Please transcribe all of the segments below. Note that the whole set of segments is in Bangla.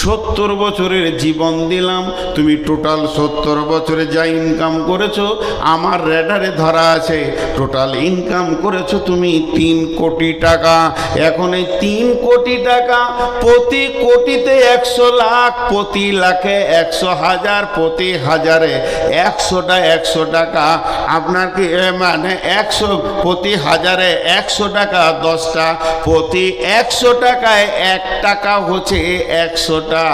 70 বছরের জীবন দিলাম, তুমি টোটাল 70 বছরে যা ইনকাম করেছো আমার রেডারে ধরা আছে, টোটাল ইনকাম করেছো তুমি 3 কোটি টাকা। এখন এই 3 কোটি টাকা, প্রতি কোটিতে 100 লাখ, প্রতি লাখে 100,000, প্রতি হাজারে 100 টাকা। আপনার কি মানে 100 প্রতি হাজারে 100 টাকা 10টা, প্রতি 100 টাকায় 1 টাকা হচ্ছে 100টা,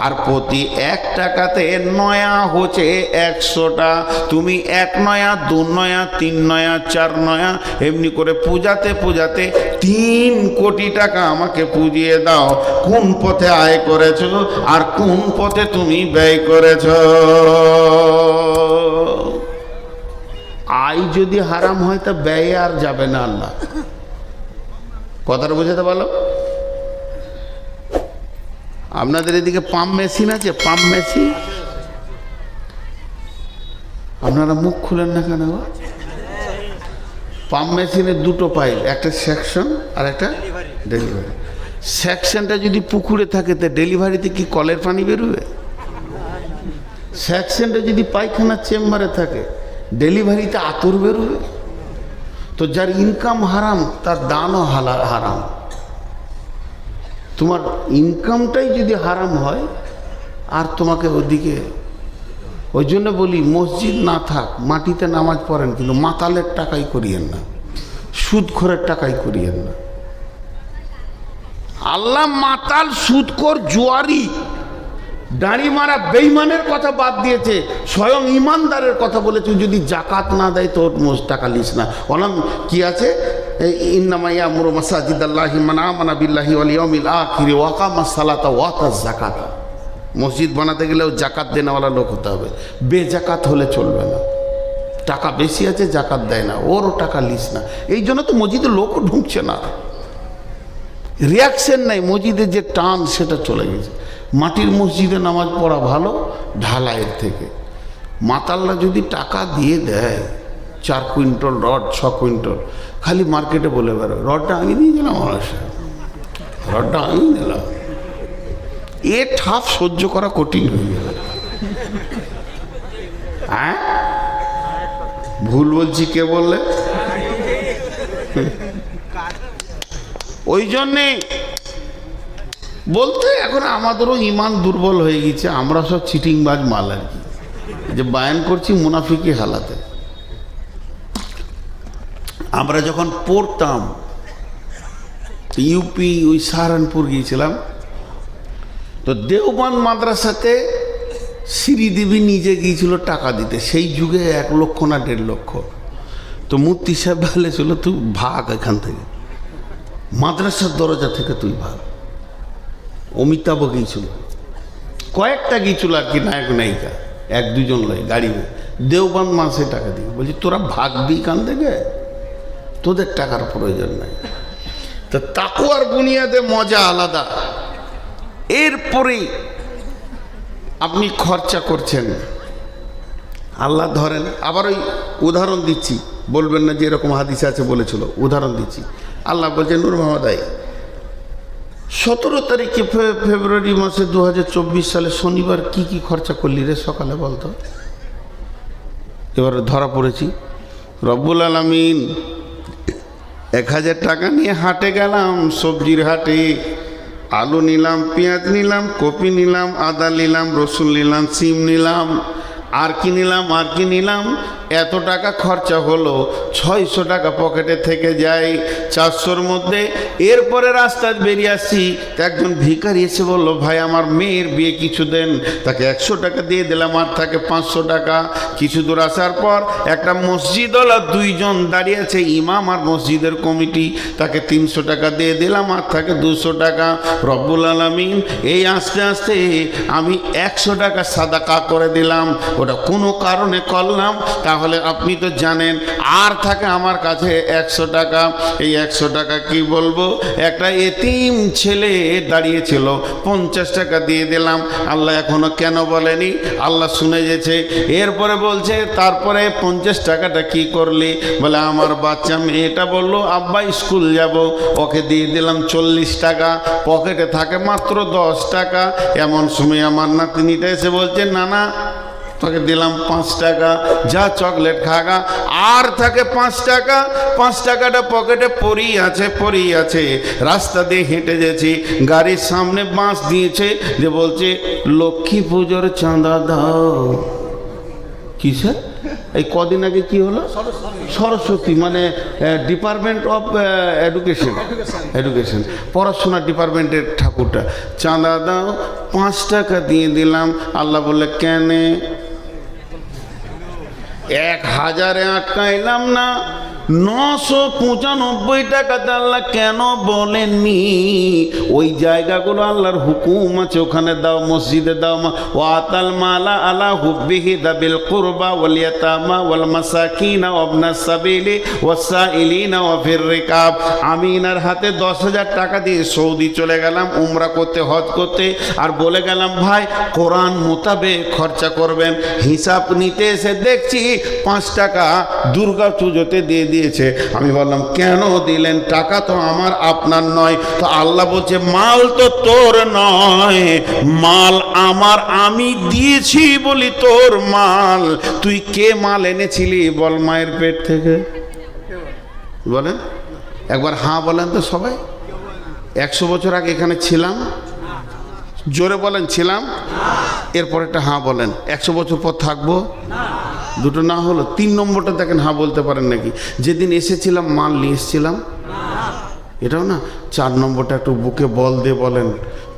আর প্রতি 1 টাকাতে নয়া হচ্ছে 100টা। তুমি 1 নয়া, 2 নয়া, 3 নয়া, 4 নয়া, এমনি করে পূজাতে পূজাতে 3 কোটি টাকা আমাকে পুজিয়ে দাও। কোন পথে আয় করেছো আর কোন পথে তুমি ব্যয় করেছো? আয় যদি হারাম হয় তা ব্যয় আর যাবে না। আল্লাহ কথাটা বোঝাতে পারলো? আপনাদের এদিকে পাম্প মেশিন আছে? পাম্প মেশিন আপনারা মুখ খুলেন না কেন? পাম্প মেশিনের 2টো পাইপ, একটা সেকশন আর একটা ডেলিভারি। সেকশনটা যদি পুকুরে থাকে তা ডেলিভারিতে কি কলের পানি বেরোবে? সেকশনটা যদি পায়খানার চেম্বারে থাকে ডেলিভারিতে আতর বেরোবে? তো যার ইনকাম হারাম তার দানও হারাম। তোমার ইনকামটাই যদি হারাম হয় আর তোমাকে ওদিকে, ওই জন্য বলি মসজিদ না থাক, মাটিতে নামাজ পড়েন, কিন্তু মাতালের টাকাই করিয়েন না, সুদখোরের টাকাই করিয়েন না। আল্লাহ মাতাল, সুদখোর, জুয়ারি, দাড়ি মারা বেঈমানের কথা বাদ দিয়েছে, স্বয়ং ইমানদারের কথা বলেছে। যদি জাকাত না দেয় তো টাকা লিস না। অনাম কি আছে? ইন্নামা ইয়ামুরু মাসাজিদাল্লাহি মান আমানা বিল্লাহি ওয়াল ইয়াউমিল আখির ওয়া আকামাস সালাতা ওয়া আতাজ যাকাতা। মসজিদ বানাতে গেলেও জাকাত দেনেওয়ালা লোক হতে হবে, বেজাকাত হলে চলবে না। টাকা বেশি আছে জাকাত দেয় না, ওরও টাকা লিস না। এই জন্য তো মসজিদে লোকও ঢুকছে না, রিয়াকশন নাই। মসজিদের যে টান সেটা চলে গেছে। মাটির মসজিদে নামাজ পড়া ভালো ঢালাইয়ের থেকে। মাতাল্লা যদি টাকা দিয়ে দেয় 4 কুইন্টাল রড, 6 কুইন্টাল, খালি মার্কেটে বলে বেরো রডটা আমি নিয়ে গেলাম, রডটা আমি নিলাম। এ ঠাপ সহ্য করা কঠিন হয়ে যাবে। হ্যাঁ ভুল বলছি? কে বললে? ওই জন্যে বলতে এখন আমাদেরও ইমান দুর্বল হয়ে গেছে। আমরা সব চিটিংবাজ মাল আর কি, যে বায়ান করছি মুনাফিকি হালাতে। আমরা যখন পড়তাম ইউপি, ওই সাহারানপুর গিয়েছিলাম, তো দেওবন্দ মাদ্রাসাতে শ্রীদেবী নিজে গিয়েছিল টাকা দিতে। সেই যুগে 1 লক্ষ না 1.5 লক্ষ। তো মুফতি সাহেব বলেছিল তুই ভাগ এখান থেকে, মাদ্রাসার দরজা থেকে তুই ভাগ। অমিতাভ গিয়েছিল, কয়েকটা গিয়েছিল আর কি, নায়ক নায়িকা, 1-2 জন লয় গাড়ি। দেওবন্দ মাসে টাকা দিয়ে বলছি তোরা ভাগবি কান থেকে, তোদের টাকার প্রয়োজন নাই। তো তাকওয়ার বুনিয়াদে মজা আলাদা। এরপরে আপনি খরচা করছেন, আল্লাহ ধরেন। আবার ওই উদাহরণ দিচ্ছি, বলবেন না যে এরকম হাদিস আছে বলেছিল, উদাহরণ দিচ্ছি। আল্লাহ বলছেন নূর মোহাম্মদ 17 তারিখে ফেব্রুয়ারি মাসে 2024 সালে শনিবার কি কি খরচা করলি রে সকালে বলতো? এবার ধরা পড়েছি। রব্বুল আলামিন 1000 টাকা নিয়ে হাটে গেলাম, সবজির হাটে। আলু নিলাম, পেঁয়াজ নিলাম, কপি নিলাম, আদা নিলাম, রসুন নিলাম, সিম নিলাম, আর কি নিলাম। এত টাকা খরচা হলো। 600 টাকা পকেটে থেকে যায় 400-র মধ্যে। এরপরে রাস্তায় বেরিয়ে আসছি, একজন ভিখারি এসে বললো ভাই আমার মেয়ের বিয়ে কিছু দেন। তাকে 100 টাকা দিয়ে দিলাম, আর থাকে 500 টাকা। কিছু দূর আসার পর একটা মসজিদওয়ালা 2 জন দাঁড়িয়ে আছে, ইমাম আর মসজিদের কমিটি। তাকে 300 টাকা দিয়ে দিলাম, আর থাকে 200 টাকা। রব্বুল আলামিন এই আস্তে আস্তে আমি 100 টাকা সাদাকা করে দিলাম। ওটা কোনো কারণে করলাম, তা তাহলে আপনি তো জানেন। আর থাকে আমার কাছে 100 টাকা। এই 100 টাকা কি বলবো, একটা এতিম ছেলে দাঁড়িয়েছিল, 50 টাকা দিয়ে দিলাম। আল্লাহ এখনো কেন বলেনি, আল্লাহ শুনে গেছে। এরপরে বলছে তারপরে 50 টাকাটা কি করলি, বলে আমার বাচ্চা মেয়েটা বললো আব্বা স্কুল যাব, ওকে দিয়ে দিলাম 40 টাকা, পকেটে থাকে মাত্র 10 টাকা। এমন সময় আমার নাতনিটা এসে বলছে না না, তোকে দিলাম 5 টাকা, যা চকলেট খাগা। আর থাকে 5 টাকা। 5 টাকাটা পকেটে পড়েই আছে। রাস্তা দিয়ে হেঁটে যাচ্ছি, গাড়ির সামনে বাঁশ দিয়েছে, যে বলছে লক্ষ্মী পুজোর চাঁদা দাও। কিসের? এই কদিন আগে কি হলো, সরস্বতী মানে ডিপার্টমেন্ট অফ এডুকেশন, পড়াশোনা ডিপার্টমেন্টের ঠাকুরটা, চাঁদা দাও। 5 টাকা দিয়ে দিলাম। আল্লাহ বললে কেন, 1000-এ আটকাইলাম না, 995 টাকাতে আল্লাহ কেন বলেননি? ওই জায়গাগুলো আল্লাহর হুকুম আছে, ওখানে দাও, মসজিদে দাও। ওয়াতাল মালা আলা হুব্বিহি দাবিল কুরবা ওয়াল ইয়াতামা ওয়াল মাসাকিনা ওয়া ইবনাস সাবিলি ওয়াসাইলিনা ওয়া ফির রিকাব। আমি এনার হাতে 10,000 টাকা দিয়ে সৌদি চলে গেলাম উমরা করতে, হজ করতে, আর বলে গেলাম ভাই কোরআন মোতাবেক খরচা করবেন। হিসাব নিতে এসে দেখছি 5 টাকা দুর্গা পুজোতে দিয়ে দিয়েছে। আমি বললাম কেন দিলেন, টাকা তো আমার আপনার নয়। তো আল্লাহ বলছে মাল তো তোর নয়, মাল আমার, আমি দিয়েছি বলি তোর মাল। তুই কে মাল এনেছিলি বল মায়ের পেট থেকে? বলেন একবার, হ্যাঁ বলেন তো সবাই। 100 বছর আগে এখানে ছিলাম? জোরে বলেন ছিলাম। এরপর একটা হ্যাঁ বলেন। 100 বছর পর থাকবো? দুটো না হলো 3 নম্বরটা দেখেন, হ্যাঁ বলতে পারেন নাকি? যেদিন এসেছিলাম মাল নিয়ে এসেছিলাম, এটাও না। 4 নম্বরটা একটু বুকে বল দিয়ে বলেন,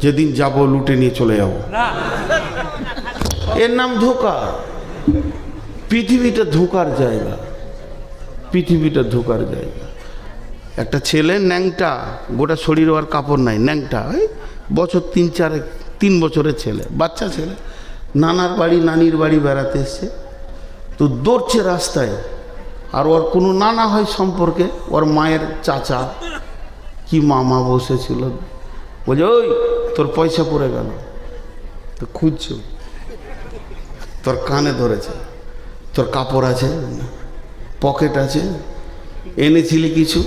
যেদিন যাব লুটে নিয়ে চলে যাব। এর নাম ধোঁকা। পৃথিবীটা ধোঁকার জায়গা, পৃথিবীটা ধোঁকার জায়গা। একটা ছেলে ন্যাংটা, গোটা শরীর আর কাপড় নাই, ন্যাংটা, বছর 3 বছরের ছেলে, বাচ্চা ছেলে, নানার বাড়ি নানির বাড়ি বেড়াতে এসছে। তো দৌড়ছে রাস্তায়, আর ওর কোনো নানা হয় সম্পর্কে, ওর মায়ের চাচা কি মামা বসেছিল, বলছে ওই তোর পয়সা পড়ে গেল। তো খুঁজছো, তোর কানে ধরেছে, তোর কাপড় আছে, পকেট আছে, এনেছিলি কিছু,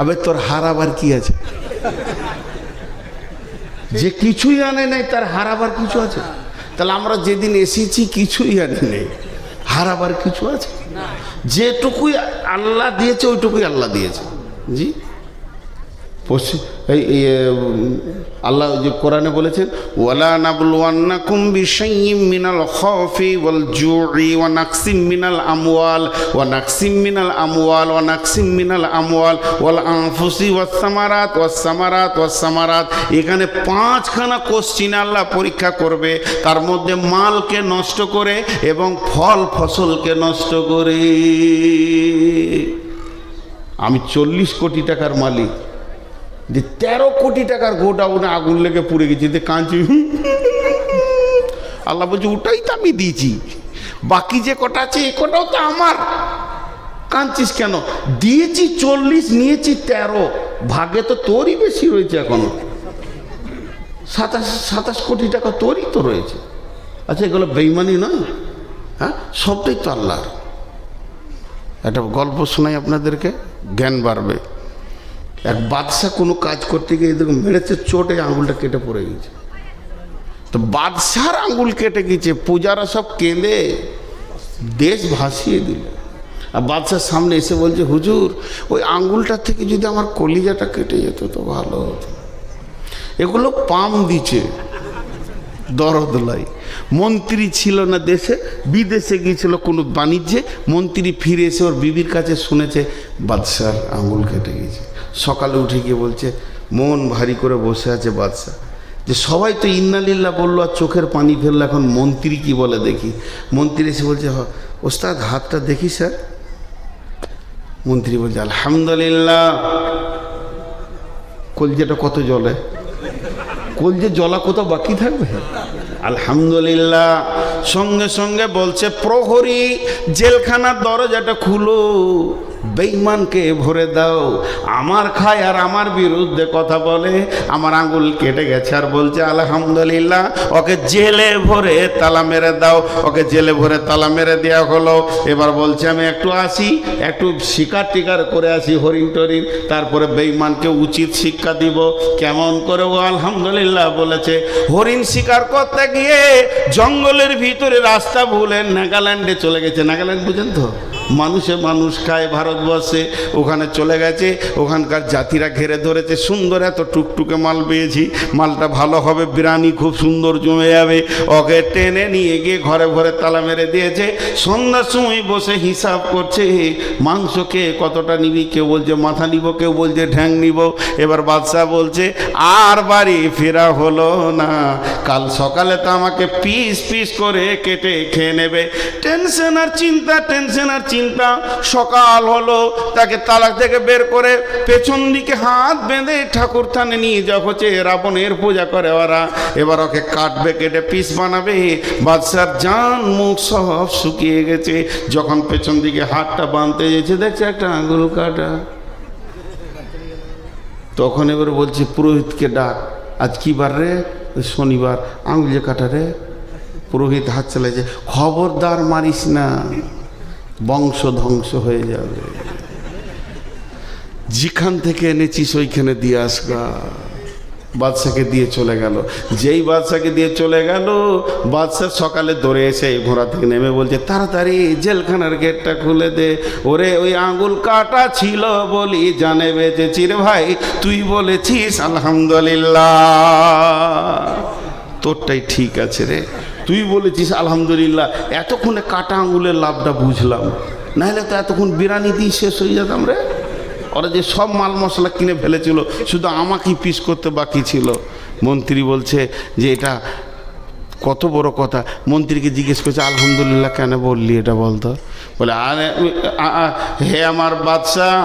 আবে তোর হারাবার কি আছে? যে কিছুই আনে নাই তার হারাবার কিছু আছে? তাহলে আমরা যেদিন এসেছি কিছুই আনি নেই, হারাবার কিছু আছে? যেটুকুই আল্লাহ দিয়েছে ওইটুকুই আল্লাহ দিয়েছে। জি, আল্লাহ যে কোরআনে বলেছেন ওয়ালা নাবলুওয়ান্নাকুম বিশাইয়্যিম মিনাল খাউফি ওয়াল জু'i ওয়া নাকসিম মিনাল আমওয়াল ওয়া নাকসিম মিনাল আমওয়াল ওয়া নাকসিম মিনাল আমওয়াল ওয়াল আনফুসি ওয়াস সামারাত। এখানে 5খানা কোশ্চিন আল্লাহ পরীক্ষা করবে, তার মধ্যে মালকে নষ্ট করে এবং ফল ফসলকে নষ্ট করে। আমি 40 কোটি টাকার মালিক, যে 13 কোটি টাকার গোডাউনে আগুন লেগে পুড়ে গেছে, যে কাঁদছি। আল্লাহ বলছে ওটাই তো আমি দিয়েছি, বাকি যে কটা আছে এ কটাও তো আমার, কাঁদছিস কেন? দিয়েছি 40, নিয়েছি 13, ভাগে তো তোরই বেশি রয়েছে, এখনো 27 কোটি টাকা তোরই তো রয়েছে। আচ্ছা এগুলো বেইমানি নয়? হ্যাঁ, সবটাই তো আল্লাহর। একটা গল্প শোনাই আপনাদেরকে, জ্ঞান বাড়বে। এক বাদশা কোনো কাজ করতে গিয়ে দেখুন মেরেছে, চোটে আঙুলটা কেটে পড়ে গেছে। তো বাদশার আঙুল কেটে গেছে, পূজারা সব কেঁদে দেশ ভাসিয়ে দিল। আর বাদশার সামনে এসে বলছে হুজুর, ওই আঙুলটার থেকে যদি আমার কলিজাটা কেটে যেত তো ভালো হতো। এগুলো পাম দিচ্ছে, দরদ লাই। মন্ত্রী ছিল না দেশে, বিদেশে গিয়েছিল কোনো বাণিজ্যে, মন্ত্রী ফিরে এসে ওর বিবির কাছে শুনেছে বাদশার আঙুল কেটে গেছে। সকালে উঠে গিয়ে বলছে, মন ভারী করে বসে আছে বাদশা, যে সবাই তো ইন্নালিল্লাহ বললো আর চোখের পানি ফেললো, এখন মন্ত্রী কি বলে দেখি। মন্ত্রী এসে বলছে ওস্তাদ হাতটা দেখি স্যার। মন্ত্রী বলছে আলহামদুলিল্লাহ। কলজেটা কত জলে, কলজে জলা কোথাও বাকি থাকবে? আলহামদুলিল্লাহ। সঙ্গে সঙ্গে বলছে, প্রহরী জেলখানার দরজাটা খুলো, বেঈমানকে ভরে দাও। আমার খায় আর আমার বিরুদ্ধে কথা বলে, আমার আঙুল কেটে গেছে আর বলছে আলহামদুলিল্লাহ, ওকে জেলে ভরে তালা মেরে দাও। ওকে জেলে ভরে তালা মেরে দেওয়া হলো। এবার বলছে আমি একটু আসি, একটু শিকার টিকার করে আসি, হরিণ টরিণ, তারপরে বেঈমানকে উচিত শিক্ষা দিব। কেমন করে ও আলহামদুলিল্লাহ বলেছে। হরিণ শিকার করতে গিয়ে জঙ্গলের ভিতরে রাস্তা ভুলে নাগাল্যান্ডে চলে গেছে। নাগাল্যান্ড বুঝেন তো, মানুষে মানুষ খায় ভারতবর্ষে। ওখানে চলে গেছে, ওখানকার জাতিরা ঘেরে ধরেছে। সুন্দর এত টুকটুকে মাল পেয়েছি, মালটা ভালো হবে, বিরিয়ানি খুব সুন্দর জমে যাবে। ওকে টেনে নিয়ে গিয়ে ঘরে ঘরে তালা মেরে দিয়েছে। সন্ধ্যার সময় বসে হিসাব করছে, মাংস কে কতটা নিবি, কেউ বলছে মাথা নিব, কেউ বলছে ঠ্যাং নিব। এবার বাদশাহ বলছে আর বাড়ি ফেরা হলো না, কাল সকালে তো আমাকে পিস পিস করে কেটে খেয়ে নেবে। টেনশন আর চিন্তা, টেনশন আর চিন্তা। সকাল হলো, তাকে তালাক থেকে বের করে পেছন দিকে হাত বেঁধে ঠাকুর থানে নিয়ে যাওয়া হচ্ছে। রাবণের পূজা করে ওরা। এবার ওকে কাটবে, কেটে পিস বানাবে। বাদশার জান মুখ সব শুকিয়ে গেছে। যখন পেছন দিকে হাতটা বাঁধতে গেছে, দেখছে একটা আঙুল কাটা। তখন এবার বলছে পুরোহিতকে ডাক, আজ কি বার রে? শনিবার। আঙুল যে কাটা রে। পুরোহিত হাত চালাইছে, খবরদার মারিস না, বংশ ধ্বংস হয়ে যাবে, যেখান থেকে এনেছিস ওইখানে দিয়ে আসগা। বাদশাকে দিয়ে চলে গেল। যেই বাদশাকে দিয়ে চলে গেল, বাদশা সকালে দৌড়ে এসে ঘোড়া থেকে নেমে বলছে তাড়াতাড়ি জেলখানার গেটটা খুলে দে। ওরে ওই আঙুল কাটা ছিল বলি জানে বেঁচেছি রে ভাই, তুই বলেছিস আলহামদুলিল্লাহ, তোরটাই ঠিক আছে রে, তুই বলেছিস আলহামদুলিল্লাহ। এতক্ষণে কাটা আঙুলের লাভটা বুঝলাম, নাহলে তো এতক্ষণ বিরিয়ানি দিয়ে শেষ হয়ে যেতাম রে। ওরা যে সব মাল মশলা কিনে ফেলেছিল, শুধু আমাকেই পিস করতে বাকি ছিল। মন্ত্রী বলছে যে এটা কত বড় কথা। মন্ত্রীকে জিজ্ঞেস করছে আলহামদুলিল্লাহ কেন বললি এটা বলতো। বলে আরে হে আমার বাদশাহ,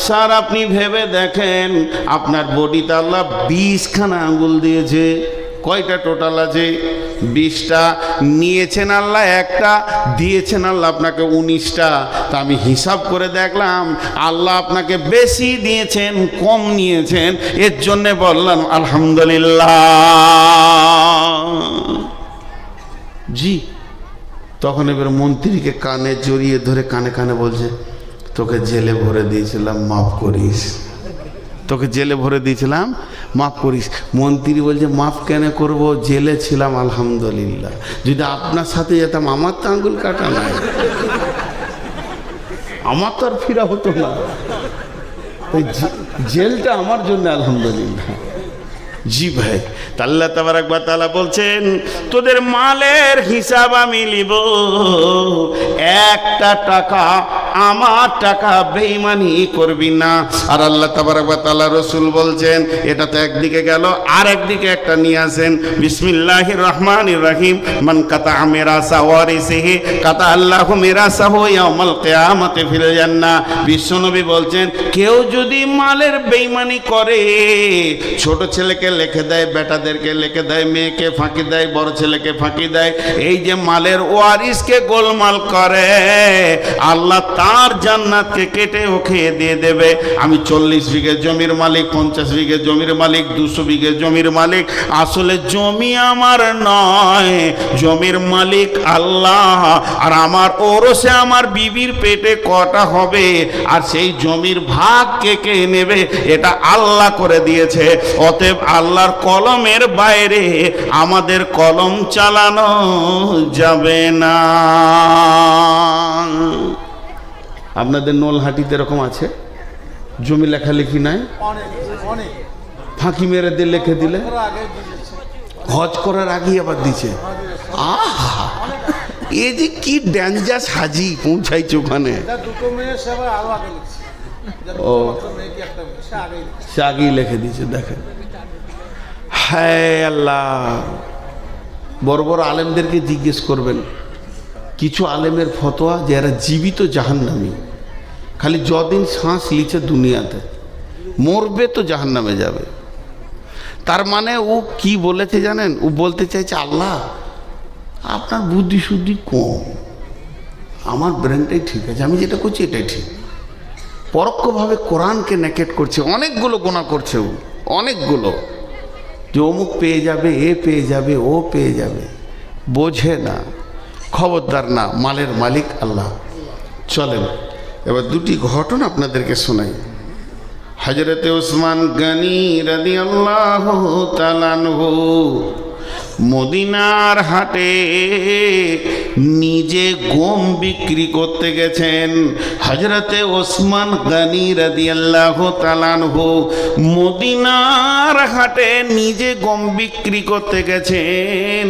স্যার আপনি ভেবে দেখেন, আপনার বডিতে আল্লাহ 20খানা আঙ্গুল দিয়েছে। কয়টা টোটাল আছে? 20টা। নিয়েছেন আল্লাহ একটা, দিয়েছেন আল্লাহ আপনাকে 19টা। তা আমি হিসাব করে দেখলাম আল্লাহ আপনাকে বেশি দিয়েছেন কম নিয়েছেন, এর জন্যে বললাম আলহামদুলিল্লাহ। জি। তখন এবার মন্ত্রীকে কানে জড়িয়ে ধরে কানে কানে বলছে তোকে জেলে ভরে দিয়েছিলাম, মাফ করিস। তোকে জেলে ভরে দিয়েছিলাম, মাফ করিস। মন্ত্রী বলছে মাফ কেন করব, জেলে ছিলাম আলহামদুলিল্লাহ, যদি আপনার সাথে যেতাম আমার তো আঙ্গুল কাটা নাই, আমার তো আর ফিরা হতো না। তাই জেলটা আমার জন্য আলহামদুলিল্লাহ। জি ভাই, আল্লাহ তাবারাক ওয়া তাআলা বলছেন তোদের মালের হিসাব আমি নিব, একটা টাকা আমার টাকা বেঈমানি করবি না। আর আল্লাহ তাবারাক ওয়া তাআলা রাসূল বলছেন, এটা তো একদিকে গেল, আর একদিকে একটা নিয়ে আসেন। বিসমিল্লাহির রহমানির রহিম, মান কাতা মিরাসা ওয়ারিসিহি কাতা আল্লাহু মিরাসাহু ইয়াউমাল কিয়ামাতি ফিল জান্নাহ। বিশ্বনবী বলছেন কেউ যদি মালের বেঈমানি করে, ছোট ছেলেকে লিখে দেয়, বেটাদেরকে লিখে দেয়, মেয়েকে ফাঁকি দেয়, বড় ছেলেকে ফাঁকি দেয়, এই যে মালের ওয়ারিসকে গোলমাল করে, আল্লাহ তার জান্নাতকে কেটে ও খেয়ে দিয়ে দেবে। আমি 40 বিঘে জমির মালিক, 50 বিঘে জমির মালিক, 200 বিঘে জমির মালিক, আসলে জমি আমার নয়, জমির মালিক আল্লাহ। আর আমার ওরসে আমার বিবির পেটে কটা হবে, আর সেই জমির ভাগ কে কে নেবে, এটা আল্লাহ করে দিয়েছে। অতএব আল্লাহর কলমের বাইরে আমাদের কলম চালানো যাবে না। আপনাদের নলহাটিতে এরকম আছে, জমি লেখালেখি নাই, ফাঁকি মেরে দিয়ে লিখে দিলে, হজ করার আগেই আবার দিছে। আহা, এই যে কি ডেঞ্জার সাজি পৌঁছাইছে ওখানে। ও সে আগেই লিখে দিয়েছে, দেখেন। হ্যাঁ আল্লাহ, বড় বড় আলেমদেরকে জিজ্ঞেস করবেন, কিছু আলেমের ফতোয়া যে এরা জীবিত জাহান্নামী, খালি যদিন শ্বাস লিছে দুনিয়াতে, মরবে তো জাহান্নামে যাবে। তার মানে ও কি বলেছে জানেন? ও বলতে চাইছে আল্লাহ আপনার বুদ্ধি শুদ্ধি কম, আমার ব্রেনটাই ঠিক আছে, আমি যেটা করছি এটাই ঠিক। পরোক্ষভাবে কোরআনকে নেকেট করছে, অনেকগুলো গোনা করছে, অনেকগুলো, যে অমুক পেয়ে যাবে, এ পেয়ে যাবে, ও পেয়ে যাবে, বোঝে না। খবরদার না, মালের মালিক আল্লাহ। চলেন এবার দুটি ঘটনা আপনাদেরকে শোনাই। হযরতে ওসমান গনি রাদিয়াল্লাহু তাআলা আনহু মদিনার হাটে নিজে গম বিক্রি করতে গেছেন। হযরতে ওসমান গনি রাদিয়াল্লাহু তাআলা আনহু মদিনার হাটে নিজে গম বিক্রি করতে গেছেন।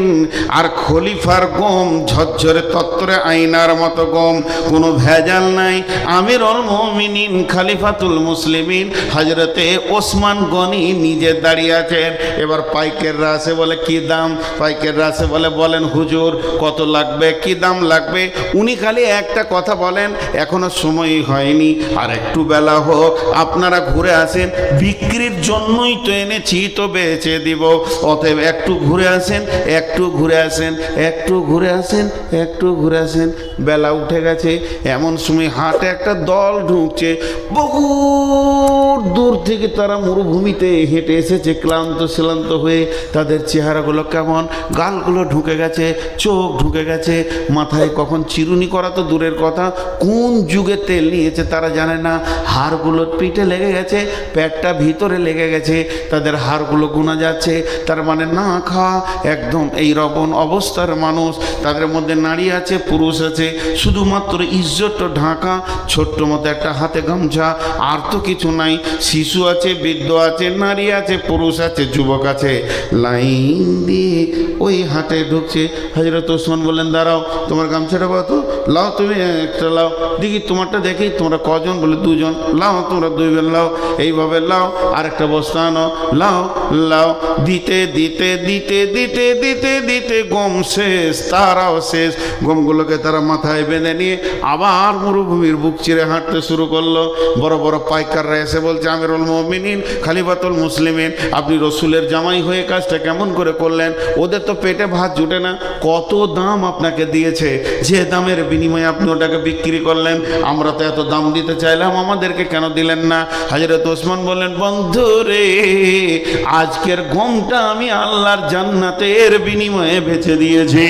আর খলিফার গম ঝরঝরে তত্তরে আয়নার মতো গম, কোনো ভেজাল নাই। আমিরুল মুমিনিন খলিফাতুল মুসলিমিন হযরতে ওসমান গনি নিজে দাঁড়িয়ে আছেন। এবার পাইকাররা আসে, বলে কি দাম? পাইকাররা আসে, বলে বলেন হুজুর কত লাগবে, কি দাম লাগবে? উনি খালি একটা কথা বলেন, এখনো সময়ই হয়নি, আর একটু বেলা হোক, আপনারা ঘুরে আসেন, বিক্রির জন্যই তো এনেছি, তো বেচে দিব, অতএব একটু ঘুরে আসেন, একটু ঘুরে আসেন, একটু ঘুরে আসেন, একটু ঘুরে আসেন। বেলা উঠে গেছে, এমন সময় হাটে একটা দল ঢুকছে। বহু দূর থেকে তারা মরুভূমিতে হেঁটে এসেছে, ক্লান্ত শ্রান্ত হয়ে। তাদের চেহারাগুলো কেমন, গালগুলো ঢুকে গেছে, চোখ ঢুকে গেছে, মাথায় কখন চিরুনি করা তো দূরের কথা, কোন যুগে তেল নিয়েছে তারা জানে না। হাড়গুলো পিঠে লেগে গেছে, পেটটা ভিতরে লেগে গেছে, তাদের হাড়গুলো গোনা যাচ্ছে। তার মানে না খাওয়া একদম এই রকম অবস্থার মানুষ। তাদের মধ্যে নারী আছে, পুরুষ আছে, শুধুমাত্র ইজ্জত ঢাকা, ছোট্ট মতো একটা হাতে গামছা, আর তো কিছু নাই। শিশু আছে, বৃদ্ধ আছে, নারী আছে, পুরুষ আছে, যুবক আছে, লাইন দিয়ে ওই হাটে ঢুকছে। হযরত ওসমান বললেন, দাঁড়াও, তোমার গামছাটা কত? লাও, তুমি একটা লাও দেখি, তোমারটা দেখি, তোমরা কজন? বলে দুজন। লাও, তোমরা দুইজন লাও, এইভাবে লাও, আর একটা বস্তা আনো, লাও লাও। দিতে দিতে দিতে দিতে দিতে দিতে গম শেষ, তারাও শেষ। গমগুলোকে তারা মাথায় বেঁধে নিয়ে আবার মরুভূমির বুক চিরে হাঁটতে শুরু করলো। বড় বড় পাইকাররা এসে বলছে, আমিরুল মুমিনিন খলিফাতুল মুসলিমিন, আপনি রসুলের জামাই হয়ে কাজটা কেমন করে করলেন? ওদের তো পেটে ভাত জুটে না, কত দাম আপনাকে দিয়েছে, যে দামের বিনিময়ে আপনি ওটাকে বিক্রি করলেন, আমরা তো এত দাম দিতে চাইলাম, আমাদেরকে কেন দিলেন না? হযরত ওসমান বললেন, বন্ধু রে, আজকের গমটা আমি আল্লাহর জান্নাতের বিনিময়ে বেচে দিয়েছি।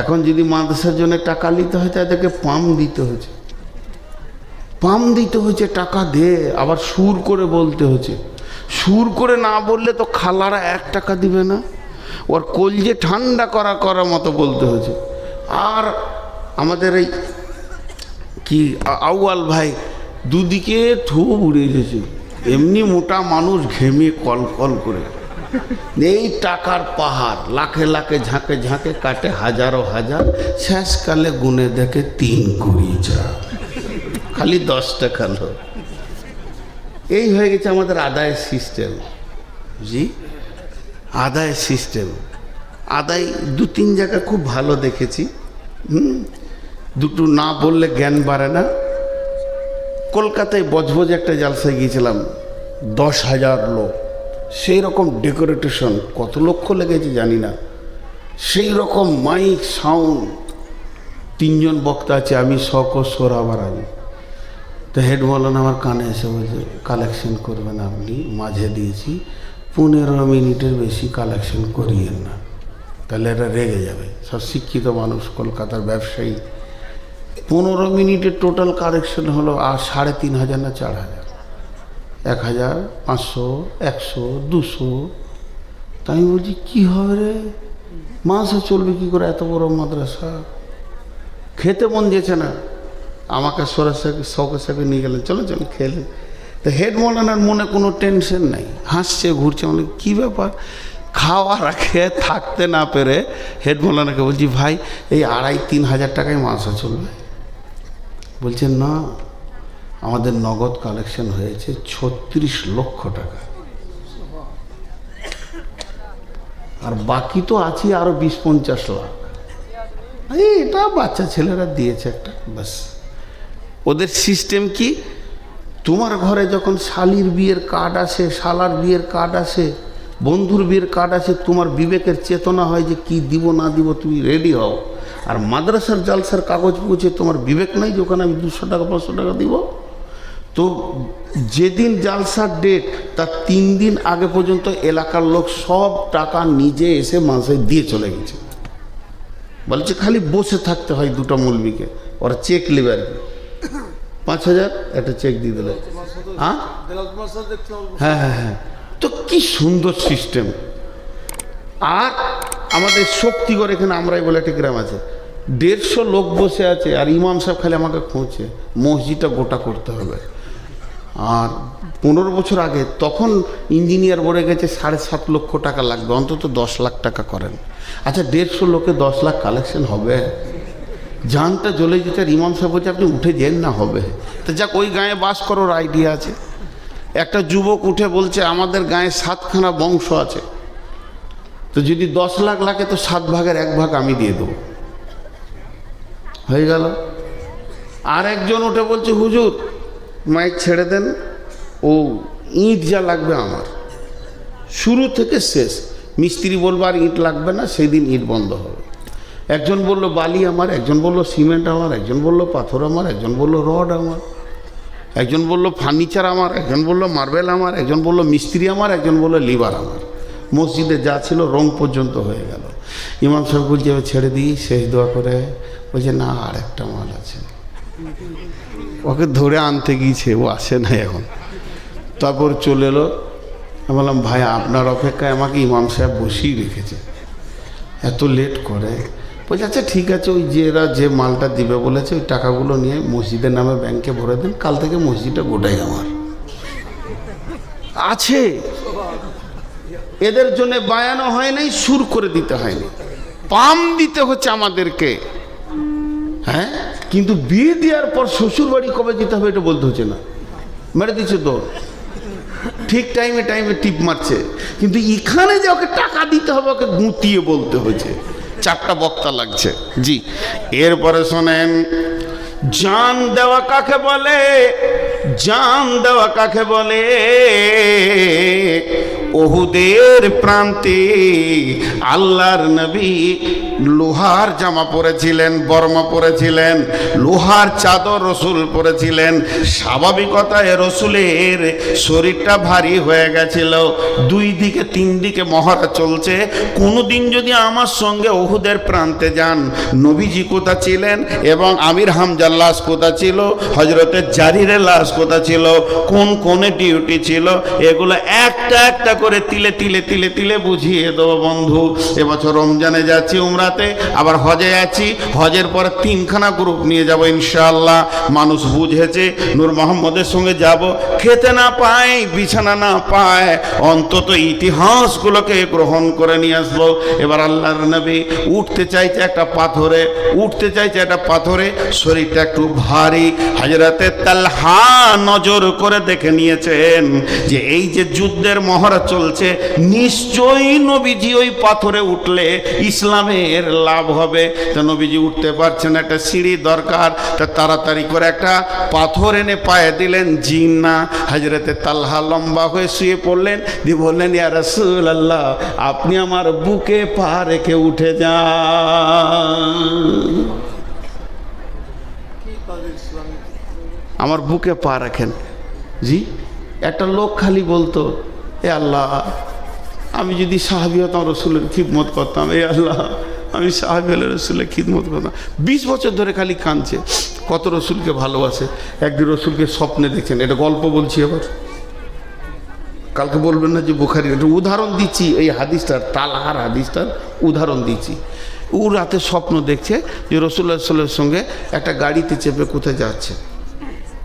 এখন যদি মাদ্রাসার জন্য টাকা নিতে হয়, তাদেরকে পাম দিতে হচ্ছে, পাম দিতে হচ্ছে, টাকা দে, আবার সুর করে বলতে হচ্ছে। সুর করে না বললে তো খালারা 1 টাকা দিবে না, ওর কলজে ঠান্ডা করার মতো বলতে হচ্ছে। আর আমাদের এই কি আউয়াল ভাই দুদিকে ঠু উড়ে গেছে, এমনি মোটা মানুষ, ঘেমে কল কল করে। এই টাকার পাহাড়, লাখে লাখে ঝাঁকে ঝাঁকে কাটে হাজারো হাজার, শেষকালে গুনে দেখে 3 কুড়ি যা, খালি 10 টাকা লোক। এই হয়ে গেছে আমাদের আদায়ের সিস্টেম। জি, আদায়ের সিস্টেম। আদায় 2-3 জায়গা খুব ভালো দেখেছি। দুটো না বললে জ্ঞান বাড়ে না। কলকাতায় বজবজ একটা জালসায় গিয়েছিলাম, 10,000 লোক, সেই রকম ডেকোরেটেশন, কত লক্ষ লেগেছে জানি না, সেই রকম মাইক সাউন্ড, 3 জন বক্তা আছে, আমি শখ ও সোরাবার আমি। তো হেড মৌলানা আমার কানে এসে বলছে, কালেকশন করবেন আপনি, মাঝে দিয়েছি, 15 মিনিটের বেশি কালেকশন করিয়েন না, তাহলে এটা রেগে যাবে। সব শিক্ষিত মানুষ, কলকাতার ব্যবসায়ী। 15 মিনিটের টোটাল কালেকশন হলো আর 3,500 না 4,000, 1,000, 500, 100, 200। তাই আমি বলছি, কী হবে রে, মাসে চলবে কী করে এত বড় মাদ্রাসা? খেতে মন দিয়েছে না, আমাকে সরাসরি শখের সাথে নিয়ে গেলেন, চলো চলো খেলেন। তো হেড মৌলানার মনে কোনো টেনশন নাই, হাসছে ঘুরছে। মানে কী ব্যাপার? খাওয়া রাখে থাকতে না পেরে হেড মৌলানাকে বলছি, ভাই এই 2,5-3 হাজার টাকায় মাসে চলবে? বলছেন না, আমাদের নগদ কালেকশন হয়েছে 36 লক্ষ টাকা, আর বাকি তো আছে আরো 20-50 লাখ। এটা বাচ্চা ছেলেরা দিয়েছে একটা, বাস। ওদের সিস্টেম কি, তোমার ঘরে যখন শালির বিয়ের কার্ড আসে, শালার বিয়ের কার্ড আসে, বন্ধুর বিয়ের কার্ড আছে, তোমার বিবেকের চেতনা হয় যে কি দিব না দিব, তুমি রেডি হও। আর মাদ্রাসার জালসার কাগজ পৌঁছে তোমার বিবেক নাই যে ওখানে আমি 200 টাকা 500 টাকা দিব। তো যেদিন জালসার ডেট তার 3 দিন আগে পর্যন্ত এলাকার লোক সব টাকা নিজে এসে মাসে দিয়ে চলে গেছে। বলছে খালি বসে থাকতে হয় দুটো মৌলবীকে, ওরা চেক নেবে আর কি, 5000 একটা চেক দিয়ে দিল। হ্যাঁ হ্যাঁ হ্যাঁ হ্যাঁ, তো কি সুন্দর সিস্টেম। আর আমাদের শক্তিগড় এখানে আমরাই বলে একটা গ্রাম আছে, 150 লোক বসে আছে, আর ইমাম সাহেব খালি আমাকে খুঁজছে মসজিদটা গোটা করতে হবে। আর 15 বছর আগে তখন ইঞ্জিনিয়ার বলে গেছে 7.5 লক্ষ টাকা লাগবে, অন্তত 10 লাখ টাকা করেন। আচ্ছা 150 লোকে 10 লাখ কালেকশন হবে? জানটা জ্বলে যেতে। আর ইমাম সাহেব বলছে আপনি উঠে যেন না হবে। তো যাক, ওই গাঁয়ে বাস করার আইডিয়া আছে। একটা যুবক উঠে বলছে আমাদের গাঁয়ে 7খানা বংশ আছে, তো যদি 10 লাখ লাগে তো 7 ভাগের 1 ভাগ আমি দিয়ে দেবো। হয়ে গেল। আর একজন উঠে বলছে হুজুর মাইক ছেড়ে দেন, ও ইট যা লাগবে আমার, শুরু থেকে শেষ। মিস্ত্রি বলবো আর ইট লাগবে না, সেই দিন ইট বন্ধ হবে। একজন বলল বালি আমার, একজন বলল সিমেন্ট আমার, একজন বলল পাথর আমার, একজন বলল রড আমার, একজন বলল ফার্নিচার আমার, একজন বলল মার্বেল আমার, একজন বলল মিস্ত্রি আমার, একজন বলল লিভার আমার। মসজিদে যা ছিল রং পর্যন্ত হয়ে গেল। ইমাম সাহেব বলছে ছেড়ে দিই, শেষ দোয়া করে। বলছে না, আর একটা মাল আছে। ওকে ধরে আনতে গিয়েছে, ও আসে না এখন। তারপর চলে এলো। আমি বললাম ভাই আপনার অপেক্ষায় আমাকে ইমাম সাহেব বসিয়ে রেখেছে, এত লেট করে। বলছে আচ্ছা ঠিক আছে, ওই যে এরা যে মালটা দিবে বলেছে ওই টাকাগুলো নিয়ে মসজিদের নামে ব্যাংকে ভরে দেন, কাল থেকে মসজিদটা গোটাই আমার আছে। এদের জন্য বায়ানো হয় নাই, সুর করে দিতে হয়নি, পাম দিতে হচ্ছে আমাদেরকে। হ্যাঁ, কিন্তু বিয়ে দেওয়ার পর শ্বশুর বাড়ি কবে যেতে হবে এটা বলতে হচ্ছে না, মেরে দিচ্ছে তো। ঠিক টাইমে টাইমে টিপ মারছে, কিন্তু এখানে যে ওকে টাকা দিতে হবে ওকে গুঁতিয়ে বলতে হচ্ছে। 4টা বক্তা লাগছে। জি, এরপরে শোনেন, জান দেওয়া কাকে বলে? জান দেওয়া কাকে বলে? ওহুদের প্রান্তে আল্লাহর নবী লোহার জামা পরেছিলেন, বর্মা পরেছিলেন, লোহার চাদর রসুল পরেছিলেন। স্বাভাবিকতায় রসুলের শরীরটা ভারী হয়ে গেছিল, 2 দিকে 3 দিকে মহড়া চলছে। কোনোদিন যদি আমার সঙ্গে ওহুদের প্রান্তে যান, নবীজি কোথা ছিলেন এবং আমির হামজার লাশ কোথা ছিল, হজরতের জারিরের লাশ কোথা ছিল, কোন কোনে ডিউটি ছিল, এগুলো একটা একটা করে তিলে তিলে তিলে তিলে বুঝিয়ে দেবো বন্ধু। এবছর রমজানে যাচ্ছি উমরাতে, আবার হজে যাচ্ছি, হজের পরে 3খানা গ্রুপ নিয়ে যাব ইনশাআল্লাহ। মানুষ বুঝেছে নূর মোহাম্মদের সঙ্গে যাব, খেতে না পায় বিছানা না পায়, অন্তত ইতিহাসগুলোকে গ্রহণ করে নিয়ে আসবো। এবার আল্লাহর নবী উঠতে চাইছে একটা পাথরে, উঠতে চাইছে একটা পাথরে, শরীরটা একটু ভারী। হযরতে তালহা নজর করে দেখে নিয়েছেন যে এই যে যুদ্ধের মহড়া চলছে, নিশ্চয়ই নবীজি ওই পাথরে উঠলে ইসলামের লাভ হবে। তো নবীজি উঠতে পারছেন, একটা সিঁড়ি দরকার, তা তাড়াতাড়ি করে একটা পাথর এনে পায়ে দিলেন। জিন না, হযরতে তালহা লম্বা হয়ে শুয়ে পড়লেন, দিয়ে বললেন ইয়া রাসূলুল্লাহ আপনি আমার বুকে পা রেখে উঠে যান, আমার বুকে পা রাখেন। জি, একটা লোক খালি বলতো এ আল্লাহ আমি যদি সাহাবী হতাম রসুলের খিদমত করতাম, এ আল্লাহ আমি সাহাবী হলে রসুলের খিদমত করতাম। 20 বছর ধরে খালি কাঁদছে, কত রসুলকে ভালোবাসে। একদিন রসুলকে স্বপ্নে দেখছেন, এটা গল্প বলছি, আবার কালকে বলবেন না যে বুখারী। একটা উদাহরণ দিচ্ছি, এই হাদিসটার, তালহার হাদিসটার উদাহরণ দিচ্ছি। ও রাতে স্বপ্ন দেখছে যে রাসূলুল্লাহ সাল্লাল্লাহু আলাইহি ওয়াসাল্লামের সঙ্গে একটা গাড়িতে চেপে কোথায় যাচ্ছে,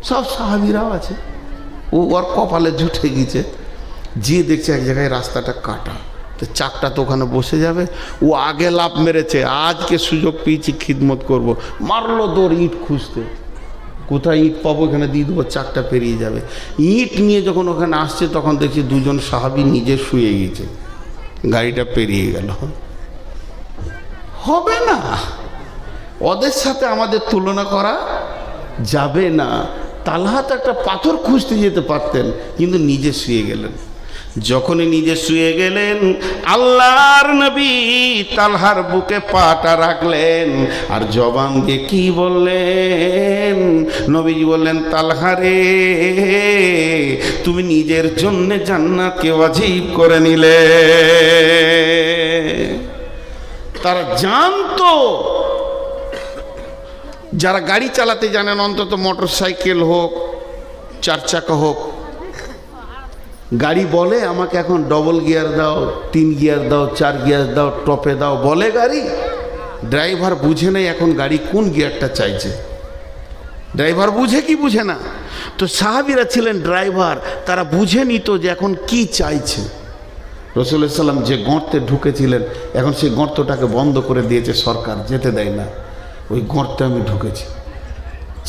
সব সাহাবীরাও আছে। ও ওর কপালে জুটে গিয়েছে, যে দেখছে এক জায়গায় রাস্তাটা কাটা, তো চাকটা তো ওখানে বসে যাবে। ও আগে লাফ মেরেছে, আজকে সুযোগ পেয়েছি খিদমত করব। মারলো দৌড় ইট খুঁজতে, কোথায় ইট পাবো, এখানে দিয়ে দেবো, চাকটা পেরিয়ে যাবে। ইট নিয়ে যখন ওখানে আসছে তখন দেখছি 2জন সাহাবী নিজে শুয়ে গেছে, গাড়িটা পেরিয়ে গেল। হবে না, ওদের সাথে আমাদের তুলনা করা যাবে না। তালহা তো একটা পাথর খুঁজতে যেতে পারতেন, কিন্তু নিজে শুয়ে গেলেন। যখনই নিজে শুয়ে গেলেন আল্লাহর নবী তালহার বুকে পাটা রাখলেন আর জবান দিয়ে কি বললেন? নবীজি বললেন, তালহা রে, তুমি নিজের জন্য জান্নাতকে ওয়াজিব করে নিলে। তারা জানতো, যারা গাড়ি চালাতে জানেন, অন্তত মোটর সাইকেল হোক, চার চাকা হোক, গাড়ি বলে আমাকে এখন ডবল গিয়ার দাও, 3 গিয়ার দাও, 4 গিয়ার দাও, টপে দাও, বলে গাড়ি। ড্রাইভার বুঝে নেই এখন গাড়ি কোন গিয়ারটা চাইছে। ড্রাইভার বুঝে কি বুঝে না? তো সাহাবীরা ছিলেন ড্রাইভার, তারা বুঝে নিত যে এখন কি চাইছে। রাসূলুল্লাহ সাল্লাল্লাহু আলাইহি ওয়াসাল্লাম যে গর্তে ঢুকেছিলেন, এখন সেই গর্তটাকে বন্ধ করে দিয়েছে সরকার, যেতে দেয় না। ওই গর্তে আমি ঢুকেছি,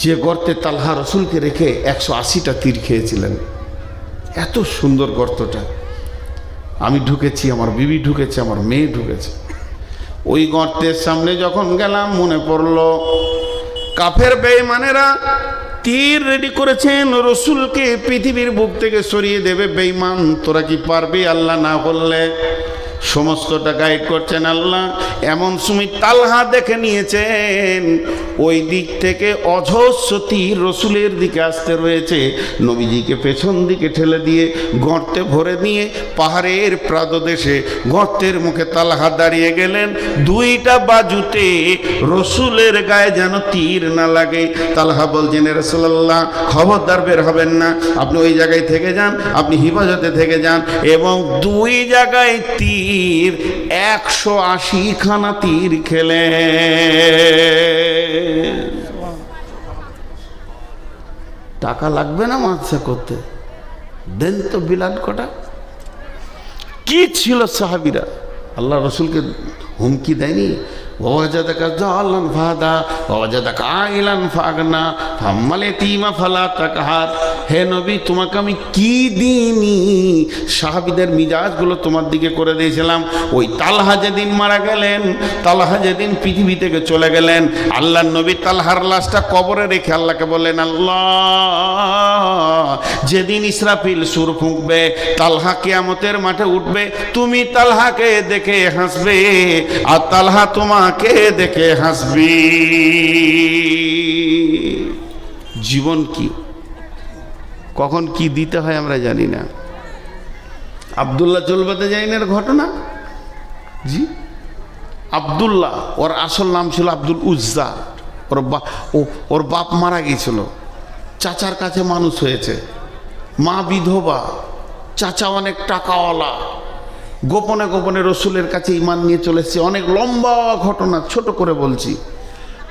যে গর্তে তালহা রসুলকে রেখে 180টা তীর খেয়েছিলেন। এত সুন্দর গর্তটা। আমি ঢুকেছি, আমার বিবি ঢুকেছে, আমার মেয়ে ঢুকেছে। ওই গর্তের সামনে যখন গেলাম মনে পড়ল কাফের বেঈমানেরা তীর রেডি করেছেন, রসুলকে পৃথিবীর বুক থেকে সরিয়ে দেবে। বেঈমান, তোরা কি পারবি আল্লাহ না বললে? সমস্তটা গাইড করছেন আল্লাহ। এমন সময় তালহা দেখে নিয়েছেন ওই দিক থেকে অজস্র তীর রসুলের দিকে আসতে রয়েছে। নবীজিকে পেছন দিকে ঠেলে দিয়ে গর্তে ভরে দিয়ে পাহাড়ের প্রাদদেশে গর্তের মুখে তালহা দাঁড়িয়ে গেলেন। 2টা বাজুতে রসুলের গায়ে যেন তীর না লাগে। তালহা বলছেন, রাসূলুল্লাহ খবরদার বের হবেন না, আপনি ওই জায়গায় থেকে যান, আপনি হিফাজতে থেকে যান। এবং 2 জায়গায় তীর 180 খানা তীর খেলে। টাকা লাগবে না মাদ্রাসা করতে, দেন তো বিলাল কটা। কি ছিল সাহাবীরা? আল্লাহ রসুলকে হুমকি দেয়নি? ওয়াজাদাকা জালান ফাদা ওয়াজাদাকা আইলান ফাগনা ফাম্মাল ইয়াতীমা ফালা তাকহার। হে নবী, তোমাকে আমি কি দিইনি? সাহাবীদের মিজাজগুলো তোমার দিকে করে দিয়েছিলাম। ওই তালহা যেদিন মারা গেলেন, তালহা যেদিন পৃথিবী থেকে চলে গেলেন, আল্লাহর নবী তালহার লাশটা কবরে রেখে আল্লাহকে বললেন, আল্লাহ যেদিন ইসরাফিল সুর ফুঁকবে, তালহা কিয়ামতের মাঠে উঠবে, তুমি তালহাকে দেখে হাসবে আর তালহা তোমাকে দেখে হাসবি। জীবন কি, কখন কি দিতে হয় আমরা জানি না। আব্দুল্লাহ চলবাতে জাইনের ঘটনা, জি আব্দুল্লাহ, ওর আসল নাম ছিল আব্দুল উজ্জা। ওর বাপ মারা গিয়েছিল, চাচার কাছে মানুষ হয়েছে, মা বিধবা, চাচা অনেক টাকাওয়ালা। গোপনে গোপনে রসুলের কাছে ঈমান নিয়ে চলে এসেছে। অনেক লম্বা ঘটনা, ছোট করে বলছি।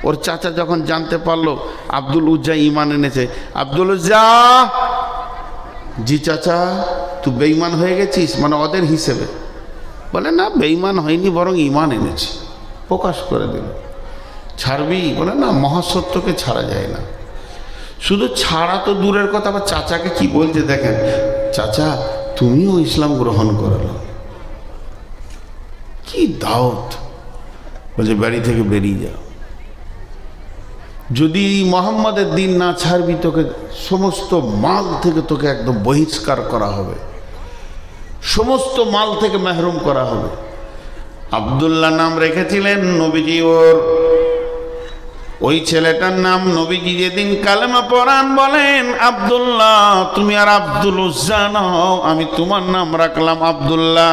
ওর চাচা যখন জানতে পারলো আব্দুল উজ্জা ঈমান এনেছে, আব্দুল উজ্জা, জি চাচা তুই বেঈমান হয়ে গেছিস, মানে ওদের হিসেবে। বলে না, বেঈমান হয়নি, বরং ঈমান এনেছি। প্রকাশ করে দিল। ছাড়বি? বলে না, মহাসত্যকে ছাড়া যায় না। শুধু ছাড়া তো দূরের কথা, আবার চাচাকে কি বলছে দেখেন, চাচা তুমিও ইসলাম গ্রহণ করলো। কি দাওয়াত! বলছে বাড়ি থেকে বেরিয়ে যাও, যদি মোহাম্মদের দিন না ছাড়বি তোকে সমস্ত মাল থেকে তোকে একদম বহিষ্কার করা হবে, সমস্ত মাল থেকে মাহরুম করা হবে। আব্দুল্লাহ নাম রেখেছিলেন নবীজি। ওই ছেলেটার নাম নবীজি যেদিন কালেমা পড়ান বলেন, আব্দুল্লাহ তুমি আর আব্দুল উজ্জা নও, আমি তোমার নাম রাখলাম আব্দুল্লাহ।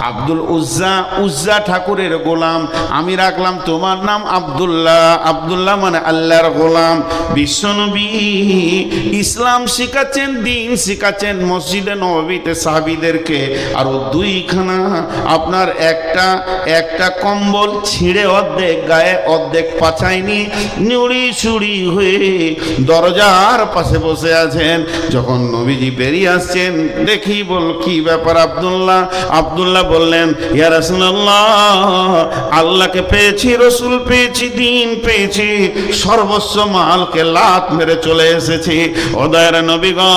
আব্দুল উজ্জা, উজ্জা ঠাকুরের গোলাম, আমি রাখলাম তোমার নাম আব্দুল্লাহ। আব্দুল্লাহ মানে আল্লাহর গোলাম। বিশ্বনবী ইসলাম শিখাচ্ছেন, দিন শিখাচ্ছেন মসজিদে নববীতে সাহাবীদেরকে। আর 2খানা আপনার একটা কম্বল ছিঁড়ে অর্ধেক গায়ে অর্ধেক পাছায়নি, নুড়ি সুড়ি হয়ে দরজার পাশে বসে আছেন। যখন নবীজি বেরিয়ে আসছেন, দেখি বল কি ব্যাপার আব্দুল্লাহ? আব্দুল্লাহ বললেন, ইয়া রাসূলুল্লাহ, আল্লাহকে পেয়েছি, রসুল পেয়েছি, দিন পেয়েছি, সর্বস্ব মালকে লাত মেরে চলে এসেছি। ও দয়ার নবী গো,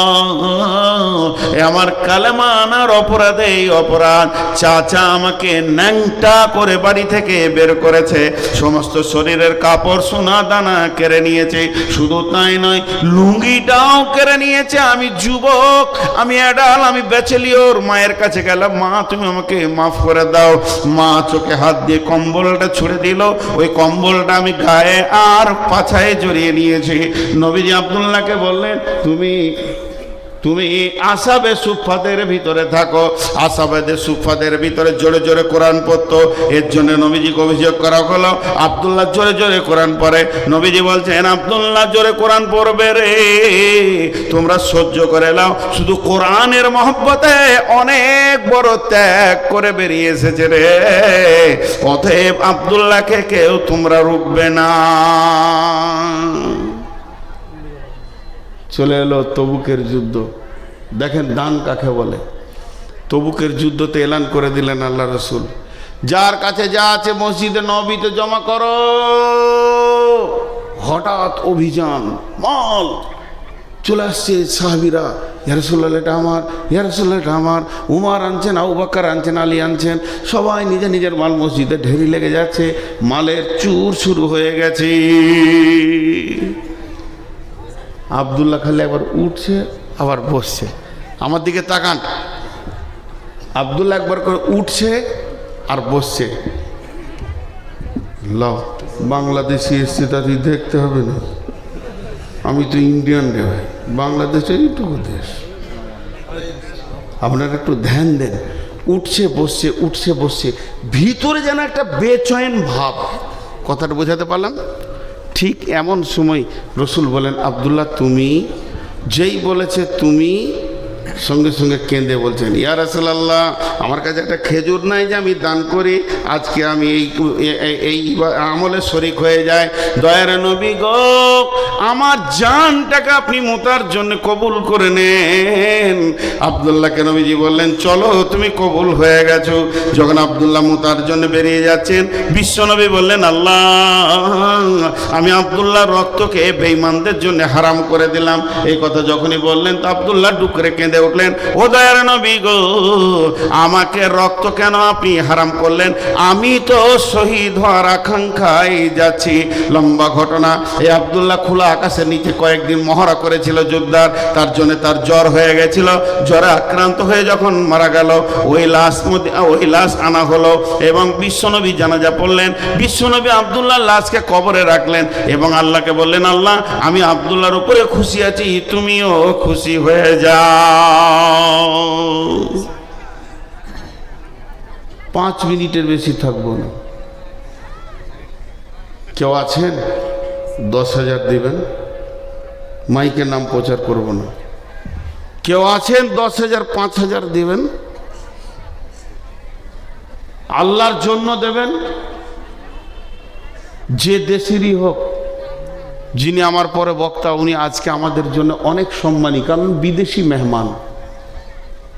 আমার কালেমা আনার অপরাধে এই অপরাধ, চাচা আমাকে ন্যাংটা করে বাড়ি থেকে বের করেছে, সমস্ত শরীরের কাপড় সোনা দানা কেড়ে নিয়েছে। শুধু তাই নয়, লুঙ্গিটাও কেড়ে নিয়েছে। আমি যুবক, আমি অ্যাডাল, আমি ব্যাচেলিয়র। মায়ের কাছে গেলাম, মা তুমি আমাকে মাফ করে দাও। মা চোখে হাত দিয়ে কম্বলটা ছুড়ে দিল। ওই কম্বলটা আমি গায়ে আর পাছায় জড়িয়ে নিয়েছি। নবীজি আব্দুল্লাহকে বললেন, তুমি আসাবে সুফাদের ভিতরে থাকো। আসাবেদের সুফাদের ভিতরে জোরে জোরে কোরআন পড়তো। এর জন্য নবীজিকে অভিযোগ করা হলো, আব্দুল্লাহ জোরে জোরে কোরআন পড়ে। নবীজি বলছেন, আব্দুল্লাহ জোরে কোরআন পড়বে রে, তোমরা সহ্য করে নাও। শুধু কোরআনের মহব্বতে অনেক বড় ত্যাগ করে বেরিয়ে এসেছে রে। অতএব আব্দুল্লাহকে কেউ তোমরা রুখবে না। চলে এলো তবুকের যুদ্ধ। দেখেন দান কাকে বলে। তবুকের যুদ্ধতে এলান করে দিলেন আল্লাহ রসুল, যার কাছে যা আছে মসজিদে নববীতে জমা করো। হঠাৎ অভিযান, মাল চলে আসছে। সাহাবীরা, ইয়া রাসূলুল্লাহ এটা আমার, ইয়া রাসূলুল্লাহ এটা আমার। উমর আনছেন, আবু বকর আনছেন, আলী আনছেন। সবাই নিজের নিজের মাল মসজিদে ঢেরি লেগে যাচ্ছে। মালের চুর শুরু হয়ে গেছে। আব্দুল্লাহ খালি একবার উঠছে আবার বসছে। আমার দিকে তাকান, আব্দুল্লাহ একবার করে উঠছে আর বসছে। লাও, বাংলাদেশি এসছে, তাদের দেখতে হবে না। আমি তো ইন্ডিয়ান রে ভাই, বাংলাদেশের এইটুকু দেশ। আপনারা একটু ধ্যান দেন। উঠছে বসছে, উঠছে বসছে, ভিতরে যেন একটা বেচৈন ভাব। কথাটা বোঝাতে পারলাম? ঠিক এমন সময় রসুল বলেন, আব্দুল্লাহ তুমি। যেই বলেছে তুমি, সঙ্গে সঙ্গে কেঁদে বলছেন, ইয়া রাসূলুল্লাহ আমার কাছে একটা খেজুর নাই যে আমি দান করি, আজকে আমি এই আমলে শরিক হয়ে যায়। দয়ার নবী গো, আমার জানটাকে আপনি মুতার জন্য কবুল করে নেন। আব্দুল্লাহকে নবীজি বললেন, চলো তুমি কবুল হয়ে গেছো। যখন আব্দুল্লাহ মুতার জন্য বেরিয়ে যাচ্ছেন, বিশ্বনবী বললেন, আল্লাহ আমি আব্দুল্লাহর রক্তকে বেঈমানদের জন্য হারাম করে দিলাম। এই কথা যখনই বললেন, তো আব্দুল্লাহ ডুকরে কেঁদে উঠলেন, ও দয়ার নবী গো, আমাকে রক্ত কেন আপনি হারাম করলেন? আমি তো শহীদ হওয়ার আকাঙ্ক্ষায় যাচ্ছি। লম্বা ঘটনা। এই আব্দুল্লাহ খোলা আকাশের নিচে কয়েকদিন মহড়া করেছিল জোরদার, তার জন্য তার জ্বর হয়ে গেছিল। জ্বরে আক্রান্ত হয়ে যখন মারা গেল, ওই লাশ আনা হলো এবং বিশ্বনবী জানাজা পড়লেন। বিশ্বনবী আব্দুল্লাহর লাশকে কবরে রাখলেন এবং আল্লাহকে বললেন, আল্লাহ আমি আব্দুল্লাহর উপরে খুশি আছি, তুমিও খুশি হয়ে যাও। 5 মিনিটের বেশি থাকবো না। কেউ আছেন 10,000 দিবেন? মাইকের নাম প্রচার করব না। কেউ আছেন 10,000 5,000 দিবেন? আল্লাহর জন্য দেবেন। যে দেশেরই হোক, যিনি আমার পরে বক্তা, উনি আজকে আমাদের জন্য অনেক সম্মানী, কারণ বিদেশি মেহমান।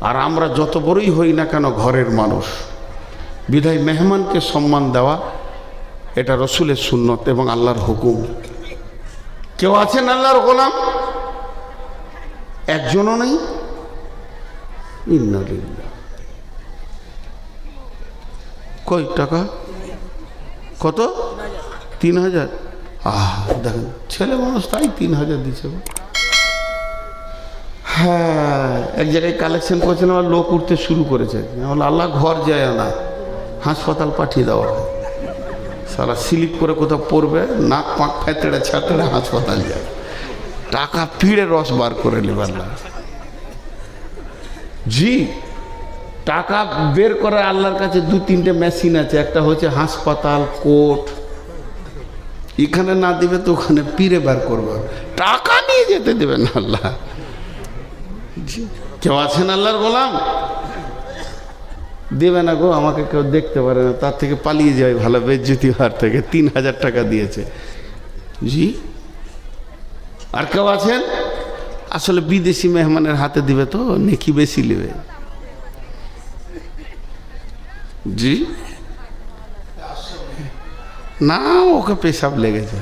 আর আমরা যত বড়ই হই না কেন ঘরের মানুষ, বিধায় মেহমানকে সম্মান দেওয়া এটা রসুলের সুন্নত এবং আল্লাহর হুকুম। কেউ আছেন আল্লাহর গোলাম? একজনও নেই। ইন্নালিল্লাহ। কয় টাকা? কত? 3,000। দেখেন ছেলে মানুষ, তাই 3,000 দিচ্ছে। হ্যাঁ, এক জায়গায় কালেকশন করেছিলাম, আর লোক উঠতে শুরু করেছে। আল্লাহ ঘর যায় না, হাসপাতাল পাঠিয়ে দেওয়া হয়। সারা স্লিপ করে কোথাও পড়বে, নাক পাক ফেতড়ে ছাতড়ে হাসপাতাল যায়। টাকা পিড়ে রস বার করে নেবার না। জি, টাকা বের করে আল্লাহর কাছে 2-3টে মেশিন আছে। একটা হচ্ছে হাসপাতাল, কোর্ট। এখানে না দিবে তো ওখানে পিড়ে বার করবে। টাকা নিয়ে যেতে দেবেন আল্লাহ। কেউ আছেন আল্লাহর গোলাম? দেবে না গো, আমাকে কেউ দেখতে পারে না, তার থেকে পালিয়ে যায় ভালো, বেজ্জতি হওয়ার থেকে। 3,000 টাকা দিয়েছে। জি। আর কেউ আছেন? আসলে বিদেশি মেহমানের হাতে দিবে তো নেকি বেশি নেবে। জি না, ওকে পেশাব লেগেছে।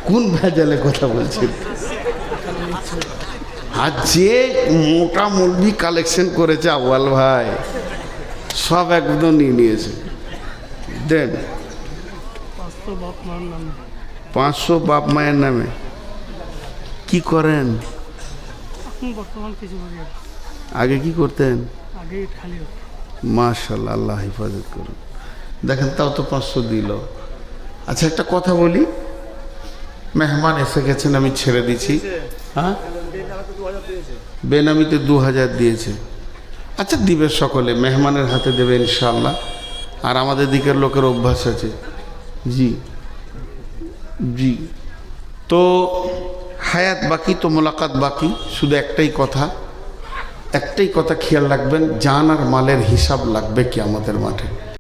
কোন ভেজালে কথা বলছেন? আর যে মোটা মুলবি কালেকশন করেছে আউয়াল ভাই, সব একদম নিয়ে নিয়েছে। দেন 500 বাপ মায়ের নামে। কি করেন? বর্তমান কিছু করি না। আগে কি করতেন? আগে খালি হতো। মাশাআল্লাহ, আল্লাহ হেফাজত করুন। দেখেন, তাও তো 500 দিল। আচ্ছা, একটা কথা বলি, মেহমান এসে গেছেন, আমি ছেড়ে দিচ্ছি। হ্যাঁ, বেনামিতে 2000 দিয়েছে। আচ্ছা, দিবে সকলে, মেহমানের হাতে দেবে ইনশাআল্লাহ। আর আমাদের দিকের লোকের অভ্যাস আছে। জি জি, তো হায়াত বাকি, তো মোলাকাত বাকি। শুধু একটাই কথা খেয়াল রাখবেন, জান আর মালের হিসাব লাগবে কিয়ামতের মাঠে।